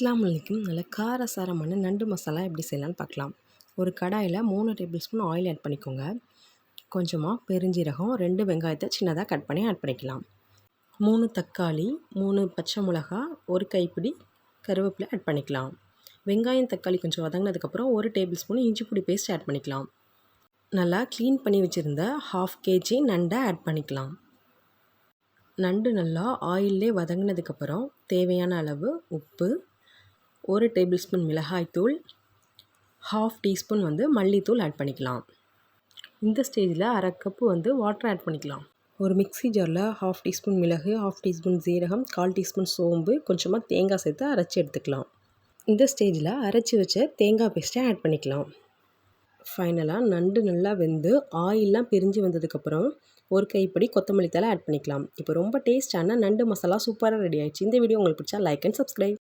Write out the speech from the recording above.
அஸ்ஸலாமு அலைக்கும். நல்ல காரசாரமான நண்டு மசாலா எப்படி செய்யலான்னு பார்க்கலாம். ஒரு கடாயில் 3 டேபிள் ஸ்பூன் ஆயில் ஆட் பண்ணிக்கோங்க. கொஞ்சமாக பெருஞ்சீரகம், 2 வெங்காயத்தை சின்னதாக கட் பண்ணி ஆட் பண்ணிக்கலாம். 3 தக்காளி, 3 பச்சை மிளகா, 1 கைப்பிடி கருவேப்பிலை ஆட் பண்ணிக்கலாம். வெங்காயம் தக்காளி கொஞ்சம் வதங்கினதுக்கப்புறம் 1 டேபிள் ஸ்பூன் இஞ்சி பூடி பேஸ்ட் ஆட் பண்ணிக்கலாம். நல்லா க்ளீன் பண்ணி வச்சுருந்த 1/2 kg நண்டை ஆட் பண்ணிக்கலாம். நண்டு நல்லா ஆயிலே வதங்கினதுக்கப்புறம் தேவையான அளவு உப்பு, 1 டேபிள் ஸ்பூன் மிளகாய்த்தூள், 1/2 டீஸ்பூன் மல்லித்தூள் ஆட் பண்ணிக்கலாம். இந்த ஸ்டேஜில் 1/2 கப்பு வாட்டர் ஆட் பண்ணிக்கலாம். ஒரு மிக்ஸி ஜாரில் 1/2 டீஸ்பூன் மிளகு, 1/2 டீஸ்பூன் ஜீரகம், 1/4 டீஸ்பூன் சோம்பு, கொஞ்சமாக தேங்காய் சேர்த்து அரைச்சி எடுத்துக்கலாம். இந்த ஸ்டேஜில் அரைச்சி வச்ச தேங்காய் பேஸ்ட்டை ஆட் பண்ணிக்கலாம். ஃபைனலாக நண்டு நல்லா வெந்து ஆயிலெலாம் பிரிஞ்சு வந்ததுக்கப்புறம் 1 கைப்பிடி கொத்தமல்லி தழை ஆட் பண்ணிக்கலாம். இப்போ ரொம்ப டேஸ்டான நண்டு மசாலா சூப்பராக ரெடி ஆயிடுச்சு. இந்த வீடியோ உங்களுக்கு பிடிச்சா லைக் அண்ட் சப்ஸ்கிரைப்.